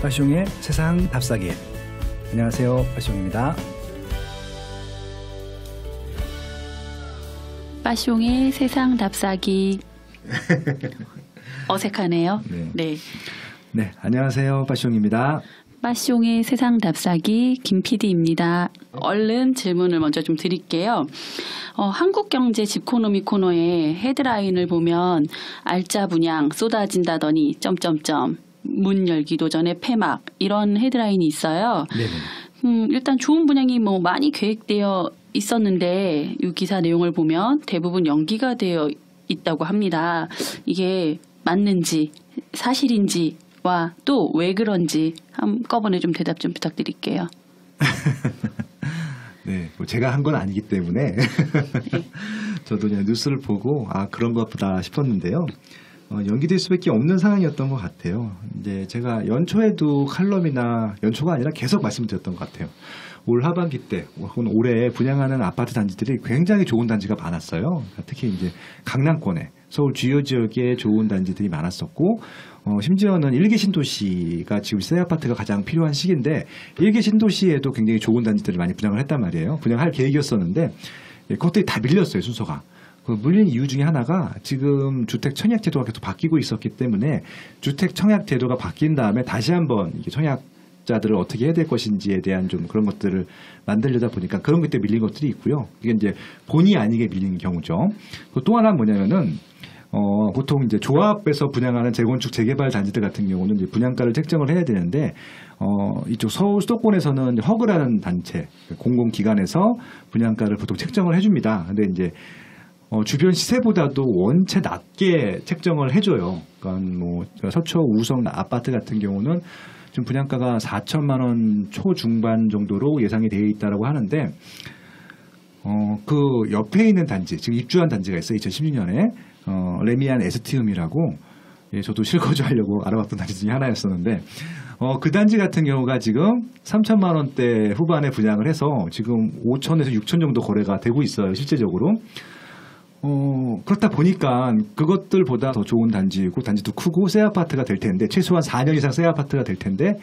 빠숑의 세상 답사기. 안녕하세요, 빠숑입니다. 빠숑의 세상 답사기. 어색하네요. 네. 네, 안녕하세요, 빠숑입니다. 빠숑의 세상 답사기 김 PD입니다. 얼른 질문을 먼저 좀 드릴게요. 한국경제 집코노미 코너의 헤드라인을 보면 알짜 분양 쏟아진다더니 점점점 문 열기도 전에 폐막 이런 헤드라인이 있어요. 네네. 일단 좋은 분양이 많이 계획되어 있었는데 이 기사 내용을 보면 대부분 연기가 되어 있다고 합니다. 이게 맞는지 사실인지와 또 왜 그런지 한꺼번에 좀 대답 좀 부탁드릴게요. 네, 제가 한 건 아니기 때문에 네. 저도 그냥 뉴스를 보고 그런 것 보다 싶었는데요. 연기될 수밖에 없는 상황이었던 것 같아요. 이제 제가 연초에도 칼럼이나 연초가 아니라 계속 말씀드렸던 것 같아요. 올 하반기 때 혹은 올해 분양하는 아파트 단지들이 굉장히 좋은 단지가 많았어요. 특히 이제 강남권에 서울 주요 지역에 좋은 단지들이 많았었고 심지어는 1기 신도시가 지금 새 아파트가 가장 필요한 시기인데 1기 신도시에도 굉장히 좋은 단지들을 많이 분양을 했단 말이에요. 분양할 계획이었었는데 그것들이 다 밀렸어요, 순서가. 그 물린 이유 중에 하나가 지금 주택 청약 제도가 계속 바뀌고 있었기 때문에 주택 청약 제도가 바뀐 다음에 다시 한번 이게 청약자들을 어떻게 해야 될 것인지에 대한 좀 그런 것들을 만들려다 보니까 그런 것 때문에 밀린 것들이 있고요. 이게 이제 본의 아니게 밀린 경우죠. 또 하나는 뭐냐면은 보통 이제 조합에서 분양하는 재건축 재개발 단지들 같은 경우는 이제 분양가를 책정을 해야 되는데 이쪽 서울 수도권에서는 허그라는 단체 공공기관에서 분양가를 보통 책정을 해줍니다. 근데 이제 주변 시세보다도 원체 낮게 책정을 해줘요. 그러니까 서초 우성 아파트 같은 경우는 좀 분양가가 4천만 원 초중반 정도로 예상이 되어 있다라고 하는데 그 옆에 있는 단지, 지금 입주한 단지가 있어요. 2016년에 레미안 에스티움이라고 저도 실거주하려고 알아봤던 단지 중에 하나였었는데 그 단지 같은 경우가 지금 3천만 원대 후반에 분양을 해서 지금 5천에서 6천 정도 거래가 되고 있어요. 실제적으로. 그렇다 보니까 그것들보다 더 좋은 단지고 단지도 크고 새 아파트가 될 텐데 최소한 4년 이상 새 아파트가 될 텐데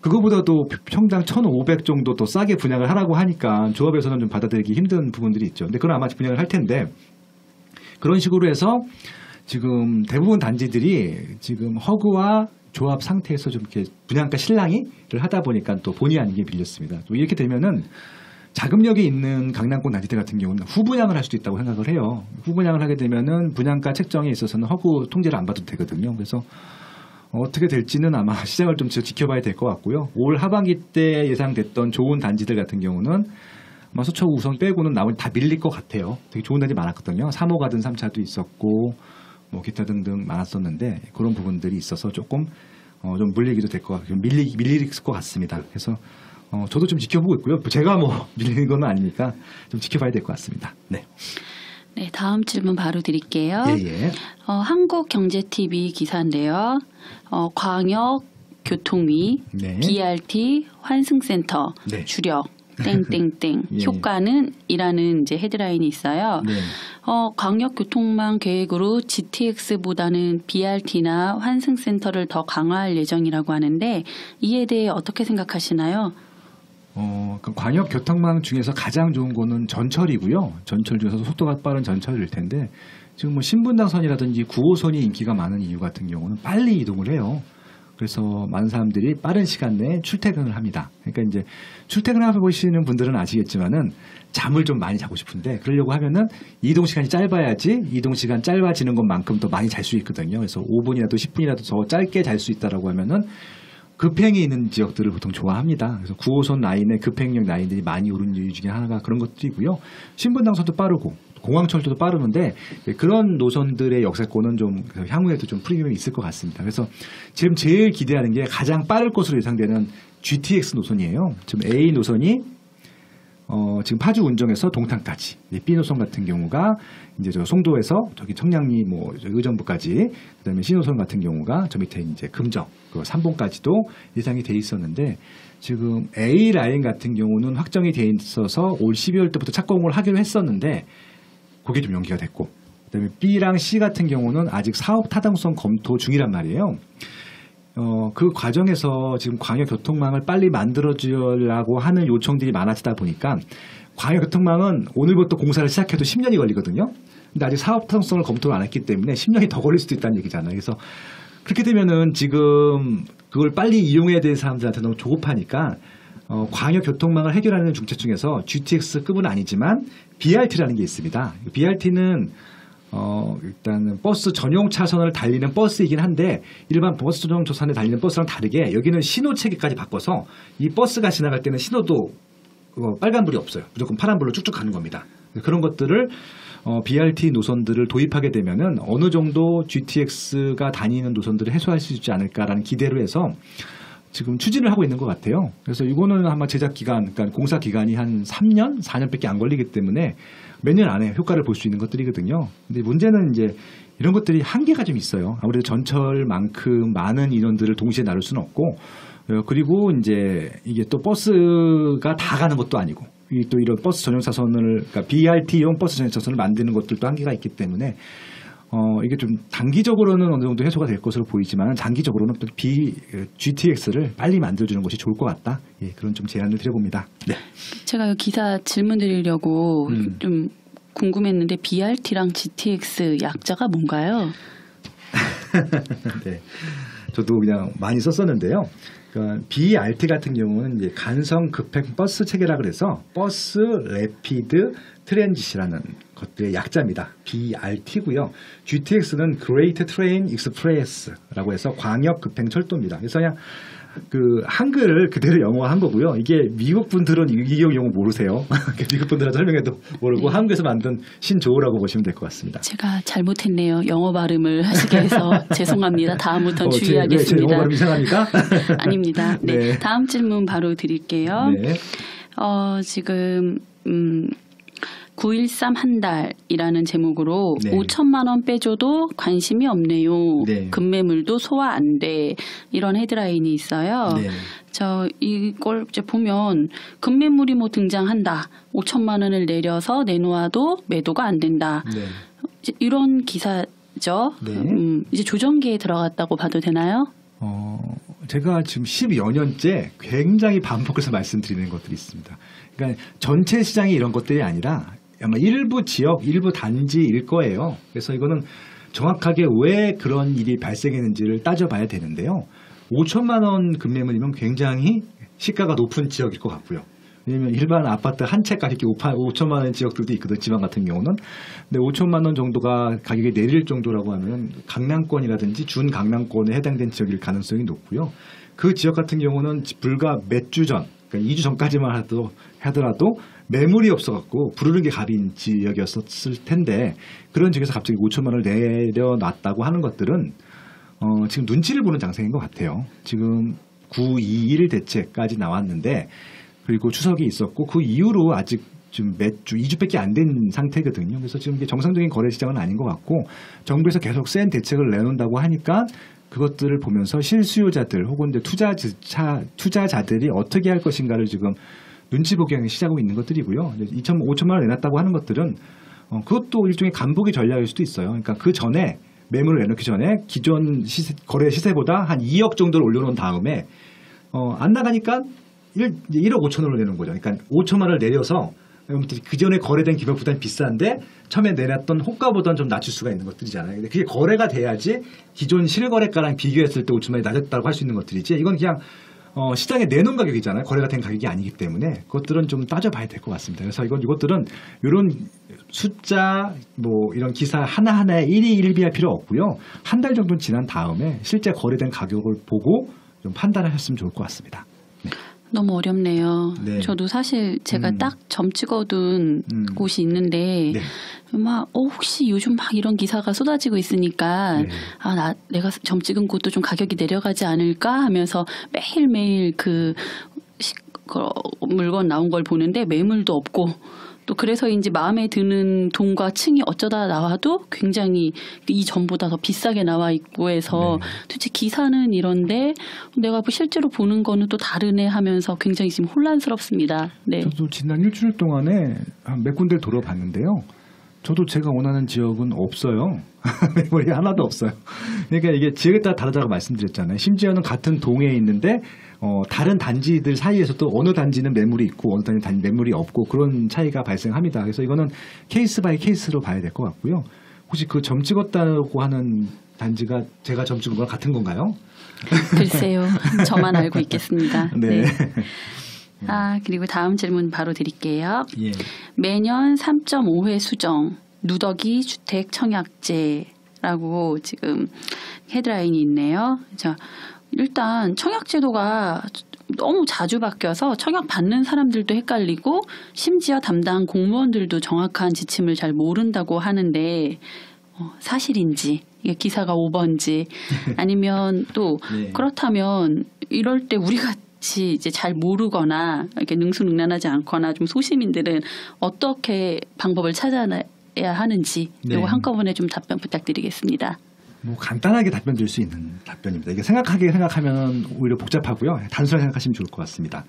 그거보다도 평당 1,500 정도 더 싸게 분양을 하라고 하니까 조합에서는 좀 받아들이기 힘든 부분들이 있죠. 근데 그건 아마 분양을 할 텐데 그런 식으로 해서 지금 대부분 단지들이 지금 허그와 조합 상태에서 좀 이렇게 분양가 실랑이를 하다 보니까 또 본의 아니게 밀렸습니다. 또 이렇게 되면은 자금력이 있는 강남권 단지들 같은 경우는 후분양을 할 수도 있다고 생각을 해요. 후분양을 하게 되면은 분양가 책정에 있어서는 허구 통제를 안 받아도 되거든요. 그래서 어떻게 될지는 아마 시장을 좀 지켜봐야 될 것 같고요. 올 하반기 때 예상됐던 좋은 단지들 같은 경우는 아마 서초 우성 빼고는 나머지 다 밀릴 것 같아요. 되게 좋은 단지 많았거든요. 3호 가든 3차도 있었고 기타 등등 많았었는데 그런 부분들이 있어서 조금 좀 물리기도 될 것 같고 밀릴 것 같습니다. 그래서 저도 좀 지켜보고 있고요. 제가 밀리는 건 아니니까 좀 지켜봐야 될 것 같습니다. 네. 네, 다음 질문 바로 드릴게요. 예. 한국경제TV 기사인데요. 광역교통위 네. BRT 환승센터 네. 주력 땡땡땡 예. 효과는 이라는 이제 헤드라인이 있어요. 네. 광역교통망 계획으로 GTX보다는 BRT나 환승센터를 더 강화할 예정이라고 하는데 이에 대해 어떻게 생각하시나요? 그 광역 교통망 중에서 가장 좋은 거는 전철이고요. 전철 중에서 속도가 빠른 전철일 텐데 지금 신분당선이라든지 9호선이 인기가 많은 이유 같은 경우는 빨리 이동을 해요. 그래서 많은 사람들이 빠른 시간 내에 출퇴근을 합니다. 그러니까 이제 출퇴근하고 보시는 분들은 아시겠지만은 잠을 좀 많이 자고 싶은데 그러려고 하면은 이동 시간이 짧아야지 이동 시간 짧아지는 것만큼 더 많이 잘 수 있거든요. 그래서 5분이라도 10분이라도 더 짧게 잘 수 있다라고 하면은 급행이 있는 지역들을 보통 좋아합니다. 그래서 9호선 라인의 급행력 라인들이 많이 오른 이유 중에 하나가 그런 것들이고요. 신분당선도 빠르고 공항철도도 빠르는데 그런 노선들의 역세권은 좀 향후에도 좀 프리미엄이 있을 것 같습니다. 그래서 지금 제일 기대하는 게 가장 빠를 것으로 예상되는 GTX 노선이에요. 지금 A 노선이 지금 파주 운정에서 동탄까지, B 노선 같은 경우가 이제 저 송도에서 저기 청량리 의정부까지, 그다음에 C 노선 같은 경우가 저 밑에 이제 금정, 그 삼봉까지도 예상이 돼 있었는데 지금 A 라인 같은 경우는 확정이 돼 있어서 올 12월 때부터 착공을 하기로 했었는데 그게 좀 연기가 됐고, 그다음에 B랑 C 같은 경우는 아직 사업 타당성 검토 중이란 말이에요. 그 과정에서 지금 광역교통망을 빨리 만들어주려고 하는 요청들이 많아지다 보니까 광역교통망은 오늘부터 공사를 시작해도 10년이 걸리거든요. 근데 아직 사업 타당성을 검토를 안 했기 때문에 10년이 더 걸릴 수도 있다는 얘기잖아요. 그래서 그렇게 되면은 지금 그걸 빨리 이용해야 되는 사람들한테 너무 조급하니까 광역교통망을 해결하는 중책 중에서 GTX급은 아니지만 BRT라는 게 있습니다. BRT는 일단 버스 전용 차선을 달리는 버스이긴 한데 일반 버스 전용 차선에 달리는 버스랑 다르게 여기는 신호 체계까지 바꿔서 이 버스가 지나갈 때는 신호도 빨간불이 없어요. 무조건 파란불로 쭉쭉 가는 겁니다. 그런 것들을 BRT 노선들을 도입하게 되면은 어느 정도 GTX가 다니는 노선들을 해소할 수 있지 않을까라는 기대로 해서 지금 추진을 하고 있는 것 같아요. 그래서 이거는 아마 제작 기간, 그러니까 공사 기간이 한 3년, 4년밖에 안 걸리기 때문에 몇 년 안에 효과를 볼 수 있는 것들이거든요. 근데 문제는 이제 이런 것들이 한계가 좀 있어요. 아무래도 전철만큼 많은 인원들을 동시에 나눌 수는 없고, 그리고 이제 이게 또 버스가 다 가는 것도 아니고, 또 이런 버스 전용 차선을, 그러니까 BRT용 버스 전용 차선을 만드는 것들도 한계가 있기 때문에 이게 좀 단기적으로는 어느 정도 해소가 될 것으로 보이지만 장기적으로는 또 GTX를 빨리 만들어주는 것이 좋을 것 같다. 예, 그런 좀 제안을 드려봅니다. 네. 제가 기사 질문 드리려고 좀 궁금했는데 BRT랑 GTX 약자가 뭔가요? 네, 저도 그냥 많이 썼었는데요. 그러니까 BRT 같은 경우는 이제 간성 급행 버스 체계라 그래서 버스 레피드 트랜짓이라는 것들의 약자입니다. BRT고요. GTX는 Great Train Express라고 해서 광역 급행 철도입니다. 그래서 그냥 그 한글을 그대로 영어한 거고요. 이게 미국 분들은 이 용어 모르세요. 미국 분들한테 설명해도 모르고 한국에서 만든 신조어라고 보시면 될 것 같습니다. 제가 잘못했네요. 영어 발음을 하시게 해서 죄송합니다. 다음부터는 주의하겠습니다. 제 영어 발음 이상합니까? 아닙니다. 네. 네. 다음 질문 바로 드릴게요. 네. 지금 913 한 달이라는 제목으로 네. 5천만 원 빼줘도 관심이 없네요. 네. 급매물도 소화 안 돼. 이런 헤드라인이 있어요. 네. 이걸 이제 보면 급매물이 뭐 등장한다. 5천만 원을 내려서 내놓아도 매도가 안 된다. 네. 이제 이런 기사죠. 네. 이제 조정기에 들어갔다고 봐도 되나요? 제가 지금 10여 년째 굉장히 반복해서 말씀드리는 것들이 있습니다. 그러니까 전체 시장이 이런 것들이 아니라 아마 일부 지역, 일부 단지일 거예요. 그래서 이거는 정확하게 왜 그런 일이 발생했는지를 따져봐야 되는데요. 5천만 원 급매물이면 굉장히 시가가 높은 지역일 것 같고요. 왜냐하면 일반 아파트 한 채 가격이 5천만 원 지역들도 있거든요. 지방 같은 경우는. 근데 5천만 원 정도가 가격이 내릴 정도라고 하면 강남권이라든지 준강남권에 해당된 지역일 가능성이 높고요. 그 지역 같은 경우는 불과 몇 주 전, 그러니까 2주 전까지만 하더라도 매물이 없어갖고 부르는 게 갑인 지역이었을 텐데 그런 지역에서 갑자기 5천만 원을 내려놨다고 하는 것들은 지금 눈치를 보는 장세인 것 같아요. 지금 9.21 대책까지 나왔는데 그리고 추석이 있었고 그 이후로 아직 좀 몇 주, 2주밖에 안 된 상태거든요. 그래서 지금 이게 정상적인 거래 시장은 아닌 것 같고 정부에서 계속 센 대책을 내놓는다고 하니까 그것들을 보면서 실수요자들 혹은 투자자들이 어떻게 할 것인가를 지금 눈치 보기 하기 시작하고 있는 것들이고요. 5천만 원 내놨다고 하는 것들은 그것도 일종의 간보기 전략일 수도 있어요. 그러니까 그 전에 매물을 내놓기 전에 기존 거래 시세보다 한 2억 정도를 올려놓은 다음에 안 나가니까 1억 5천원을 내는 거죠. 그러니까 5천만 원을 내려서 그 전에 거래된 기본보다는 비싼데 처음에 내놨던 호가보다는 좀 낮출 수가 있는 것들이잖아요. 근데 그게 거래가 돼야지 기존 실거래가랑 비교했을 때 5천만 원이 낮았다고 할 수 있는 것들이지 이건 그냥 시장에 내놓은 가격이잖아요. 거래가 된 가격이 아니기 때문에 그것들은 좀 따져봐야 될 것 같습니다. 그래서 이것들은 이런 숫자 뭐 이런 기사 하나하나에 일희일비할 필요 없고요. 한 달 정도 지난 다음에 실제 거래된 가격을 보고 좀 판단을 했으면 좋을 것 같습니다. 네. 너무 어렵네요. 네. 저도 사실 제가 딱 점 찍어둔 곳이 있는데 네. 막 혹시 요즘 막 이런 기사가 쏟아지고 있으니까 네. 내가 점 찍은 곳도 좀 가격이 내려가지 않을까 하면서 매일매일 그 물건 나온 걸 보는데 매물도 없고 또 그래서인지 마음에 드는 동과 층이 어쩌다 나와도 굉장히 이전보다 더 비싸게 나와 있고 해서 도대체 기사는 이런데 내가 실제로 보는 거는 또 다르네 하면서 굉장히 지금 혼란스럽습니다. 네. 저도 지난 일주일 동안에 한 몇 군데를 돌아봤는데요. 저도 제가 원하는 지역은 없어요. 매물이 하나도 없어요. 그러니까 이게 지역에 따라 다르다고 말씀드렸잖아요. 심지어는 같은 동에 있는데 다른 단지들 사이에서도 어느 단지는 매물이 있고 어느 단지는 매물이 없고 그런 차이가 발생합니다. 그래서 이거는 케이스 바이 케이스로 봐야 될 것 같고요. 혹시 그 점 찍었다고 하는 단지가 제가 점 찍은 거랑 같은 건가요? 글쎄요. 저만 알고 있겠습니다. 네. 그리고 다음 질문 바로 드릴게요. 예. 매년 3.5회 수정 누더기 주택 청약제라고 지금 헤드라인이 있네요. 자, 일단 청약제도가 너무 자주 바뀌어서 청약 받는 사람들도 헷갈리고 심지어 담당 공무원들도 정확한 지침을 잘 모른다고 하는데 사실인지 이게 기사가 오버인지 아니면 또 네. 그렇다면 이럴 때 우리 같이 이제 잘 모르거나 이렇게 능수능란하지 않거나 좀 소시민들은 어떻게 방법을 찾아야 하는지 네. 이거 한꺼번에 좀 답변 부탁드리겠습니다. 뭐 간단하게 답변 드릴 수 있는 답변입니다. 이게 생각하면 오히려 복잡하고요. 단순하게 생각하시면 좋을 것 같습니다.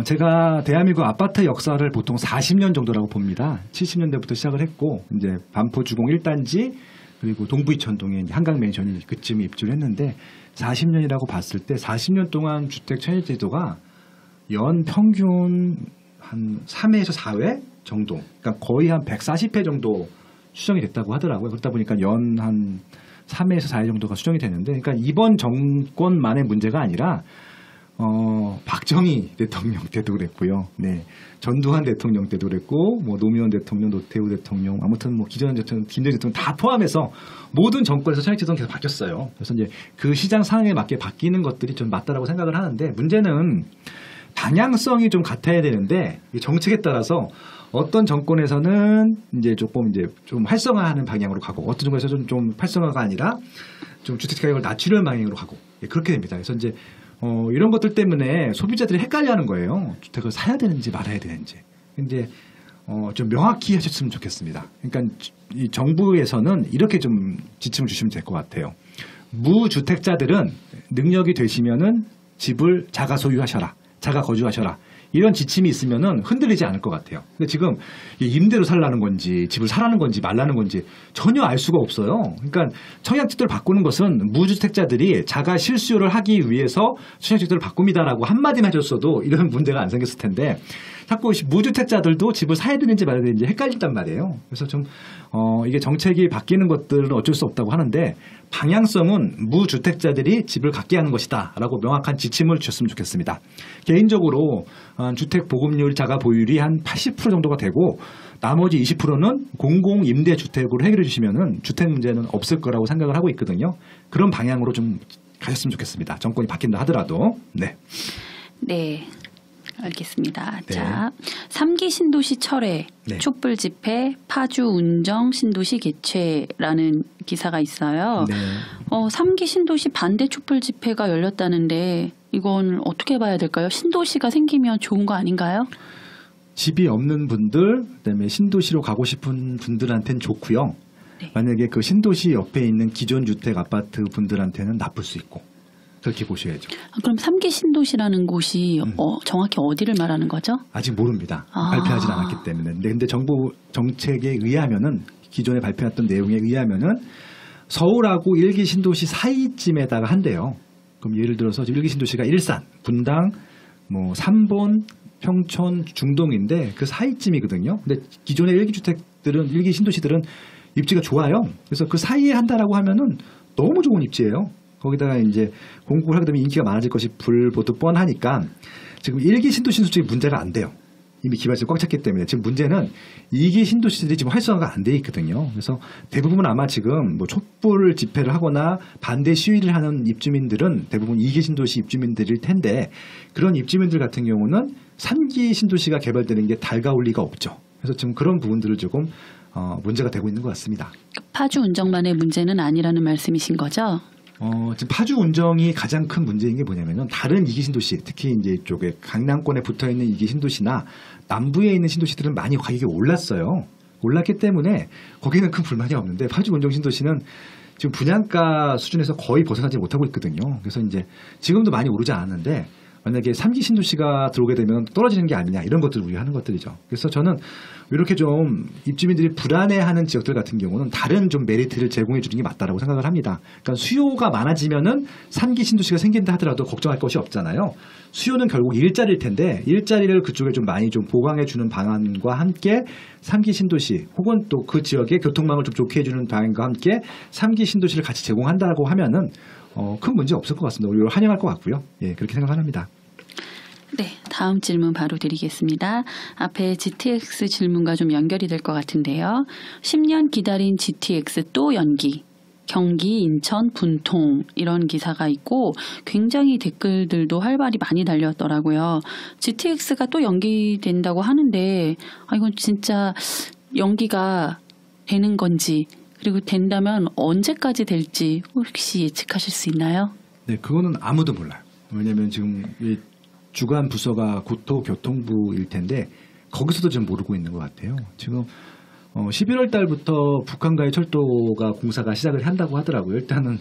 제가 대한민국 아파트 역사를 보통 40년 정도라고 봅니다. 70년대부터 시작을 했고 이제 반포주공 1단지 그리고 동부이천동에 한강맨션이 그쯤 입주를 했는데 40년이라고 봤을 때 40년 동안 주택 청약제도가 연 평균 한 3회에서 4회 정도, 그러니까 거의 한 140회 정도 수정이 됐다고 하더라고요. 그러다 보니까 연 한 3회에서 4회 정도가 수정이 되는데, 그러니까 이번 정권만의 문제가 아니라 박정희 대통령 때도 그랬고요. 네, 전두환 대통령 때도 그랬고, 뭐 노무현 대통령, 노태우 대통령, 아무튼 뭐 기존 대통령, 김대중 대통령 다 포함해서 모든 정권에서 청약제도는 계속 바뀌었어요. 그래서 이제 그 시장 상황에 맞게 바뀌는 것들이 좀 맞다라고 생각을 하는데, 문제는 방향성이 좀 같아야 되는데 이 정책에 따라서 어떤 정권에서는 이제 조금 이제 좀 활성화하는 방향으로 가고 어떤 정권에서는 좀 활성화가 아니라 좀 주택 가격을 낮추려는 방향으로 가고 그렇게 됩니다. 그래서 이제 이런 것들 때문에 소비자들이 헷갈려하는 거예요. 주택을 사야 되는지 말아야 되는지. 근데 좀 명확히 하셨으면 좋겠습니다. 그러니까 이 정부에서는 이렇게 좀 지침을 주시면 될 것 같아요. 무주택자들은 능력이 되시면은 집을 자가 소유하셔라. 자가 거주하셔라. 이런 지침이 있으면은 흔들리지 않을 것 같아요. 근데 지금 임대로 살라는 건지 집을 사라는 건지 말라는 건지 전혀 알 수가 없어요. 그러니까 청약제도를 바꾸는 것은 무주택자들이 자가 실수요를 하기 위해서 청약제도를 바꿉니다라고 한마디만 해줬어도 이런 문제가 안 생겼을 텐데 자꾸 무주택자들도 집을 사야 되는지 말아야 되는지 헷갈린단 말이에요. 그래서 좀 이게 정책이 바뀌는 것들은 어쩔 수 없다고 하는데 방향성은 무주택자들이 집을 갖게 하는 것이다 라고 명확한 지침을 주셨으면 좋겠습니다. 개인적으로 주택 보급률 자가 보유율이 한 80% 정도가 되고 나머지 20%는 공공임대주택으로 해결해 주시면은 주택 문제는 없을 거라고 생각을 하고 있거든요. 그런 방향으로 좀 가셨으면 좋겠습니다. 정권이 바뀐다 하더라도. 네. 네. 알겠습니다. 네. 자, 3기 신도시 철회, 네. 촛불 집회, 파주 운정 신도시 개최라는 기사가 있어요. 네. 3기 신도시 반대 촛불 집회가 열렸다는데 이건 어떻게 봐야 될까요? 신도시가 생기면 좋은 거 아닌가요? 집이 없는 분들, 그다음에 신도시로 가고 싶은 분들한테는 좋고요. 네. 만약에 그 신도시 옆에 있는 기존 주택 아파트 분들한테는 나쁠 수 있고 그렇게 보셔야죠. 그럼 3기 신도시라는 곳이 정확히 어디를 말하는 거죠? 아직 모릅니다. 발표하지 않았기 때문에. 근데 정부 정책에 의하면은 기존에 발표했던 내용에 의하면은 서울하고 1기 신도시 사이쯤에다가 한대요. 그럼 예를 들어서 1기 신도시가 일산, 분당, 뭐 삼본, 평촌, 중동인데 그 사이쯤이거든요. 근데 기존의 1기 주택들은 1기 신도시들은 입지가 좋아요. 그래서 그 사이에 한다라고 하면은 너무 좋은 입지예요. 거기다가 이제 공급을 하게 되면 인기가 많아질 것이 불보듯 뻔하니까 지금 1기 신도시 솔직히 문제가 안 돼요. 이미 기반시설이 꽉 찼기 때문에 지금 문제는 2기 신도시들이 지금 활성화가 안 돼 있거든요. 그래서 대부분 아마 지금 뭐 촛불 집회를 하거나 반대 시위를 하는 입주민들은 대부분 2기 신도시 입주민들일 텐데 그런 입주민들 같은 경우는 3기 신도시가 개발되는 게 달가울 리가 없죠. 그래서 지금 그런 부분들을 조금 문제가 되고 있는 것 같습니다. 파주 운정만의 문제는 아니라는 말씀이신 거죠? 지금 파주 운정이 가장 큰 문제인 게 뭐냐면은 다른 2기 신도시, 특히 이제 이쪽에 강남권에 붙어 있는 2기 신도시나 남부에 있는 신도시들은 많이 가격이 올랐어요. 올랐기 때문에 거기는 큰 불만이 없는데 파주 운정 신도시는 지금 분양가 수준에서 거의 벗어나지 못하고 있거든요. 그래서 이제 지금도 많이 오르지 않았는데 만약에 3기 신도시가 들어오게 되면 떨어지는 게 아니냐 이런 것들을 우려하는 것들이죠. 그래서 저는 이렇게 좀 입주민들이 불안해하는 지역들 같은 경우는 다른 좀 메리트를 제공해 주는 게 맞다라고 생각을 합니다. 그러니까 수요가 많아지면은 3기 신도시가 생긴다 하더라도 걱정할 것이 없잖아요. 수요는 결국 일자리일 텐데 일자리를 그쪽에 좀 많이 좀 보강해 주는 방안과 함께 3기 신도시 혹은 또 그 지역의 교통망을 좀 좋게 해주는 방안과 함께 3기 신도시를 같이 제공한다고 하면은 큰 문제 없을 것 같습니다. 오히려 환영할 것 같고요. 예, 그렇게 생각합니다. 네, 다음 질문 바로 드리겠습니다. 앞에 GTX 질문과 좀 연결이 될 것 같은데요. 10년 기다린 GTX 또 연기. 경기, 인천, 분통 이런 기사가 있고 굉장히 댓글들도 활발히 많이 달렸더라고요. GTX가 또 연기된다고 하는데 이건 진짜 연기가 되는 건지 그리고 된다면 언제까지 될지 혹시 예측하실 수 있나요? 네, 그거는 아무도 몰라요. 왜냐하면 지금 이 주관 부서가 국토교통부일 텐데 거기서도 좀 모르고 있는 것 같아요. 지금 11월 달부터 북한과의 철도가 공사가 시작을 한다고 하더라고요. 일단은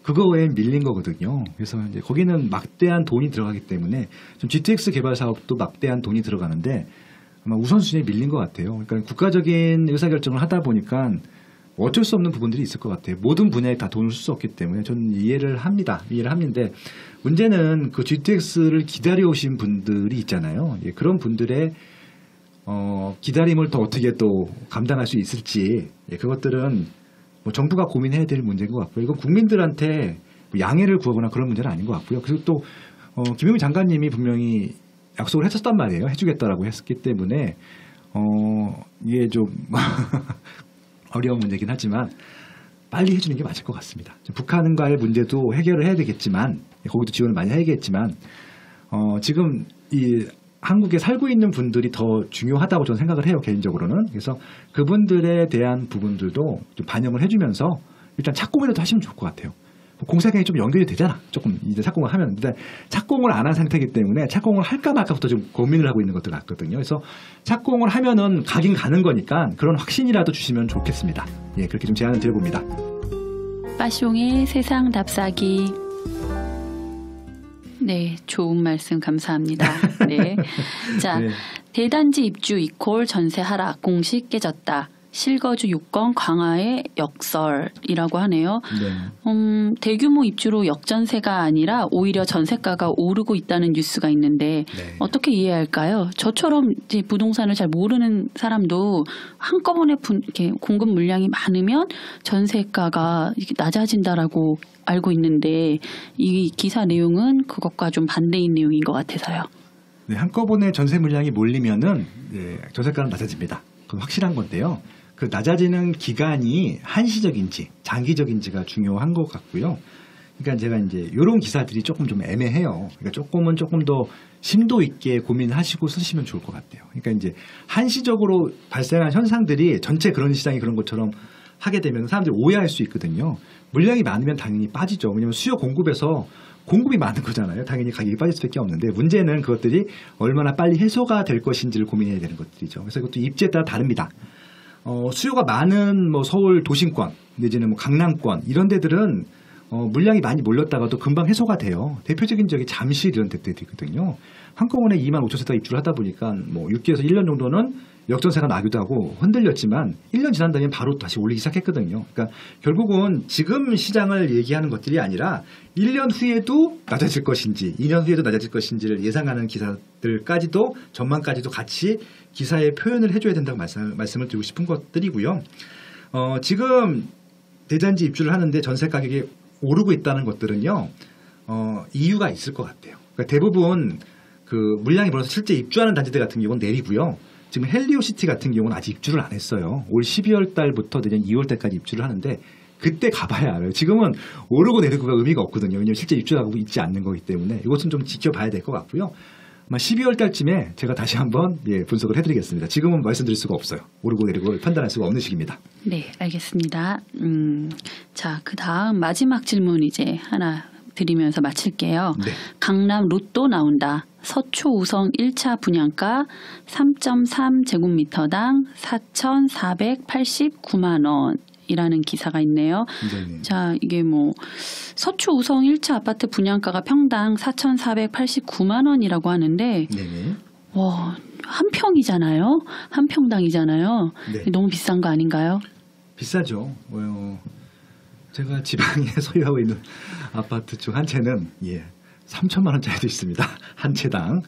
그거에 밀린 거거든요. 그래서 이제 거기는 막대한 돈이 들어가기 때문에 좀 GTX 개발 사업도 막대한 돈이 들어가는데 아마 우선순위에 밀린 것 같아요. 그러니까 국가적인 의사결정을 하다 보니까 어쩔 수 없는 부분들이 있을 것 같아요. 모든 분야에 다 돈을 쓸 수 없기 때문에 저는 이해를 합니다. 이해를 하는데 문제는 그 GTX를 기다려오신 분들이 있잖아요. 예, 그런 분들의 기다림을 더 어떻게 또 감당할 수 있을지 예, 그것들은 뭐 정부가 고민해야 될 문제인 것 같고요. 이건 국민들한테 뭐 양해를 구하거나 그런 문제는 아닌 것 같고요. 그리고 또 김용민 장관님이 분명히 약속을 했었단 말이에요. 해주겠다라고 했기 때문에 이게 좀 어려운 문제긴 하지만 빨리 해주는 게 맞을 것 같습니다. 북한과의 문제도 해결을 해야 되겠지만 거기도 지원을 많이 해야겠지만 지금 이 한국에 살고 있는 분들이 더 중요하다고 저는 생각을 해요. 개인적으로는. 그래서 그분들에 대한 부분들도 좀 반영을 해주면서 일단 착공이라도 하시면 좋을 것 같아요. 공사경이 좀 연결이 되잖아. 조금 이제 착공을 하면. 근데 착공을 안 한 상태이기 때문에 착공을 할까 말까부터 좀 고민을 하고 있는 것들 같거든요. 그래서 착공을 하면은 가긴 가는 거니까 그런 확신이라도 주시면 좋겠습니다. 예, 그렇게 좀 제안을 드려봅니다. 빠숑의 세상 답사기. 네, 좋은 말씀 감사합니다. 네. 자, 네. 대단지 입주 이콜 전세 하락 공식 깨졌다. 실거주 요건 강화의 역설이라고 하네요. 네. 대규모 입주로 역전세가 아니라 오히려 전세가가 오르고 있다는 뉴스가 있는데 네. 어떻게 이해할까요? 저처럼 이제 부동산을 잘 모르는 사람도 한꺼번에 이렇게 공급 물량이 많으면 전세가가 이렇게 낮아진다라고 알고 있는데 이 기사 내용은 그것과 좀 반대인 내용인 것 같아서요. 네, 한꺼번에 전세 물량이 몰리면은 네, 전세가는 낮아집니다. 그건 확실한 건데요. 그 낮아지는 기간이 한시적인지 장기적인지가 중요한 것 같고요. 그러니까 제가 이제 이런 기사들이 조금 좀 애매해요. 그러니까 조금 더 심도 있게 고민하시고 쓰시면 좋을 것 같아요. 그러니까 이제 한시적으로 발생한 현상들이 전체 그런 시장이 그런 것처럼 하게 되면 사람들이 오해할 수 있거든요. 물량이 많으면 당연히 빠지죠. 왜냐하면 수요 공급에서 공급이 많은 거잖아요. 당연히 가격이 빠질 수밖에 없는데 문제는 그것들이 얼마나 빨리 해소가 될 것인지를 고민해야 되는 것들이죠. 그래서 이것도 입지에 따라 다릅니다. 수요가 많은 뭐 서울 도심권 내지는 뭐 강남권 이런 데들은 물량이 많이 몰렸다가도 금방 해소가 돼요. 대표적인 지역이 잠실 이런 데들이거든요. 한꺼번에 2만 5천 세대가 입주를 하다 보니까 뭐 6개에서 1년 정도는 역전세가 나기도 하고 흔들렸지만 1년 지난 다음에 바로 다시 올리기 시작했거든요. 그러니까 결국은 지금 시장을 얘기하는 것들이 아니라 1년 후에도 낮아질 것인지 2년 후에도 낮아질 것인지를 예상하는 기사들까지도 전망까지도 같이 기사에 표현을 해줘야 된다고 말씀을 드리고 싶은 것들이고요. 지금 대단지 입주를 하는데 전세 가격이 오르고 있다는 것들은요. 이유가 있을 것 같아요. 그러니까 대부분 그 물량이 벌어서 실제 입주하는 단지들 같은 경우는 내리고요. 지금 헬리오시티 같은 경우는 아직 입주를 안 했어요. 올 12월 달부터 내년 2월 달까지 입주를 하는데 그때 가봐야 알아요. 지금은 오르고 내리고가 의미가 없거든요. 왜냐하면 실제 입주하고 있지 않는 거기 때문에 이것은 좀 지켜봐야 될 것 같고요. 아마 12월 달쯤에 제가 다시 한번 분석을 해드리겠습니다. 지금은 말씀드릴 수가 없어요. 오르고 내리고 판단할 수가 없는 시기입니다. 네, 알겠습니다. 자, 그 다음 마지막 질문 이제 하나 드리면서 마칠게요. 네. 강남 로또 나온다. 서초 우성 1차 분양가 3.3제곱미터당 4,489만 원. 이라는 기사가 있네요. 네. 자, 이게 뭐 서초 우성 1차 아파트 분양가가 평당 4,489만 원이라고 하는데 네네. 와, 한 평이잖아요. 한 평당이잖아요. 네. 너무 비싼 거 아닌가요? 비싸죠. 제가 지방에 소유하고 있는 아파트 중 한 채는 3천만 원짜리도 있습니다. 한 채당.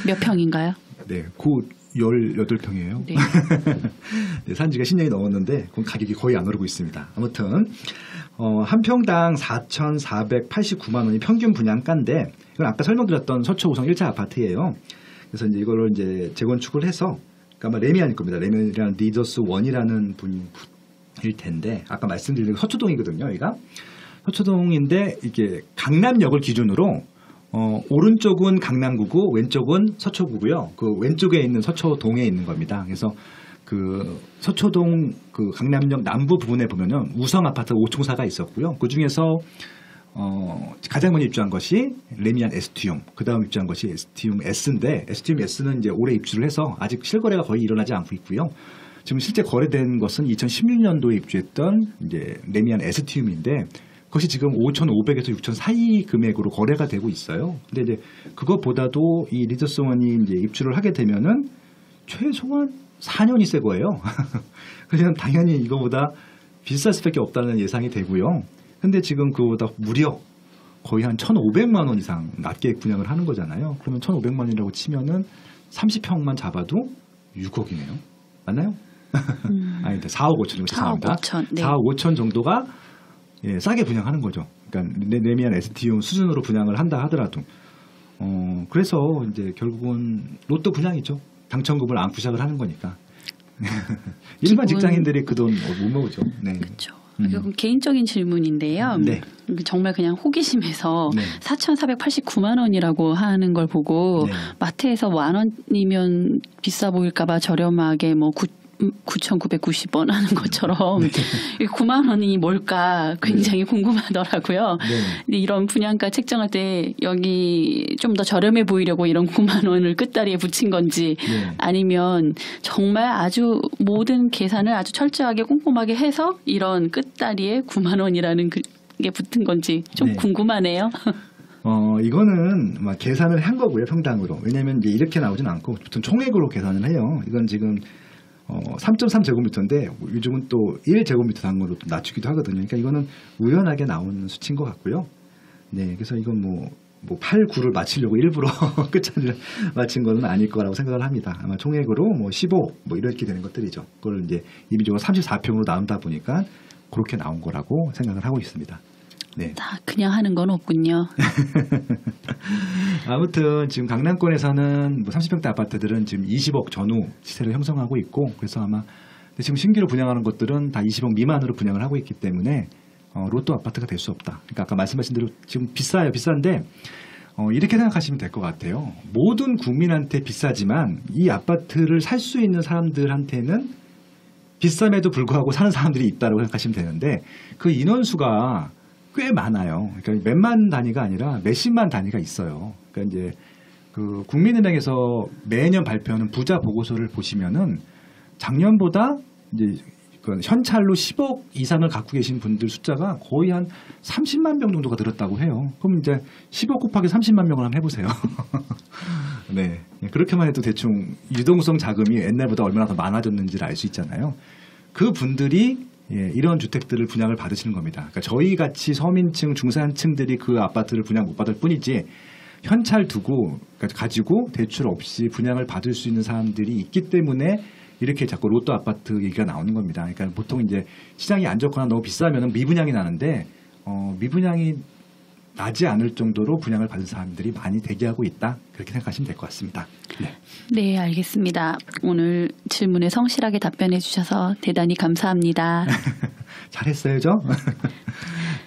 몇 평인가요? 네, 18평이에요. 네. 네, 산지가 10년이 넘었는데 그 가격이 거의 안 오르고 있습니다. 아무튼 한 평당 4,489만 원이 평균 분양가인데 이건 아까 설명드렸던 서초 우성 1차 아파트예요. 그래서 이제 이거를 이제 재건축을 해서 그러니까 아마 레미안일 겁니다. 레미안이라는 리더스 1이라는 분일 텐데 아까 말씀드린 서초동이거든요. 여기가 서초동인데 이게 강남역을 기준으로 오른쪽은 강남구고 왼쪽은 서초구고요. 그 왼쪽에 있는 서초동에 있는 겁니다. 그래서 그 서초동 그 강남역 남부 부분에 보면은 우성 아파트 5층사가 있었고요. 그 중에서 가장 먼저 입주한 것이 레미안 에스티움, 그 다음 입주한 것이 에스티움 S인데 에스티움 S는 이제 올해 입주를 해서 아직 실거래가 거의 일어나지 않고 있고요. 지금 실제 거래된 것은 2016년도에 입주했던 이제 레미안 에스티움인데 그것이 지금 5,500에서 6,000 사이 금액으로 거래가 되고 있어요. 근데 이제 그것보다도 이 리더스원이 이제 입주를 하게 되면은 최소한 4년이 새 거예요. 그래서 당연히 이거보다 비쌀 수밖에 없다는 예상이 되고요. 근데 지금 그거보다 무려 거의 한 1,500만 원 이상 낮게 분양을 하는 거잖아요. 그러면 1,500만 원이라고 치면은 30평만 잡아도 6억이네요. 맞나요? 아닌데 4억 5천 정도 죄송합니다. 4억 5천. 네. 4억 5천 정도가 싸게 분양하는 거죠. 그러니까 레미안 에스티움 수준으로 분양을 한다 하더라도 그래서 이제 결국은 로또 분양이죠. 당첨금을 안고 시작을 하는 거니까. 일반 직장인들이 그 돈 못 모으죠. 네. 그렇죠. 이건 개인적인 질문인데요. 네. 정말 그냥 호기심에서 네. 4,489만 원이라고 하는 걸 보고 네. 마트에서 10,000원이면 비싸 보일까봐 저렴하게 뭐 9,990원 하는 것처럼 네. 9만 원이 뭘까 굉장히 궁금하더라고요. 네. 근데 이런 분양가 책정할 때 여기 좀 더 저렴해 보이려고 이런 9만 원을 끝다리에 붙인 건지 네. 아니면 정말 아주 모든 계산을 아주 철저하게 꼼꼼하게 해서 이런 끝다리에 9만 원이라는 게 붙은 건지 좀 네. 궁금하네요. 이거는 막 계산을 한 거고요, 평당으로. 왜냐하면 이제 이렇게 나오진 않고 보통 총액으로 계산을 해요. 이건 지금 3.3제곱미터인데 요즘은 또 1제곱미터 단위로 낮추기도 하거든요. 그러니까 이거는 우연하게 나오는 수치인 것 같고요. 네, 그래서 이건 뭐 8, 9를 맞추려고 일부러 끝자리를 맞춘 건 아닐 거라고 생각을 합니다. 아마 총액으로 뭐 15, 뭐 이렇게 되는 것들이죠. 그걸 이제 임의적으로 34평으로 나눈다 보니까 그렇게 나온 거라고 생각을 하고 있습니다. 네. 다 그냥 하는 건 없군요. 아무튼 지금 강남권에서는 뭐 30평대 아파트들은 지금 20억 전후 시세를 형성하고 있고 그래서 아마 지금 신규로 분양하는 것들은 다 20억 미만으로 분양을 하고 있기 때문에 로또 아파트가 될 수 없다. 그러니까 아까 말씀하신 대로 지금 비싸요. 비싼데 이렇게 생각하시면 될 것 같아요. 모든 국민한테 비싸지만 이 아파트를 살 수 있는 사람들한테는 비쌈에도 불구하고 사는 사람들이 있다고 생각하시면 되는데 그 인원수가 꽤 많아요. 그러니까 몇만 단위가 아니라 몇십만 단위가 있어요. 그러니까 이제 그 국민은행에서 매년 발표하는 부자 보고서를 보시면은 작년보다 이제 그 현찰로 10억 이상을 갖고 계신 분들 숫자가 거의 한 30만 명 정도가 늘었다고 해요. 그럼 이제 10억 곱하기 30만 명을 한번 해보세요. 네, 그렇게만 해도 대충 유동성 자금이 옛날보다 얼마나 더 많아졌는지를 알 수 있잖아요. 그 분들이 이런 주택들을 분양을 받으시는 겁니다. 그러니까 저희 같이 서민층, 중산층들이 그 아파트를 분양 못 받을 뿐이지 현찰 두고 그러니까 가지고 대출 없이 분양을 받을 수 있는 사람들이 있기 때문에 이렇게 자꾸 로또 아파트 얘기가 나오는 겁니다. 그러니까 보통 이제 시장이 안 좋거나 너무 비싸면 미분양이 나는데 미분양이 나지 않을 정도로 분양을 받은 사람들이 많이 대기하고 있다. 그렇게 생각하시면 될 것 같습니다. 네. 네, 알겠습니다. 오늘 질문에 성실하게 답변해 주셔서 대단히 감사합니다. 잘했어요, 저?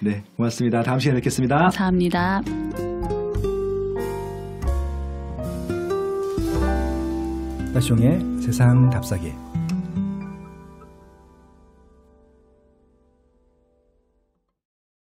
네, 고맙습니다. 다음 시간에 뵙겠습니다. 감사합니다. 나숑의 세상 답사기.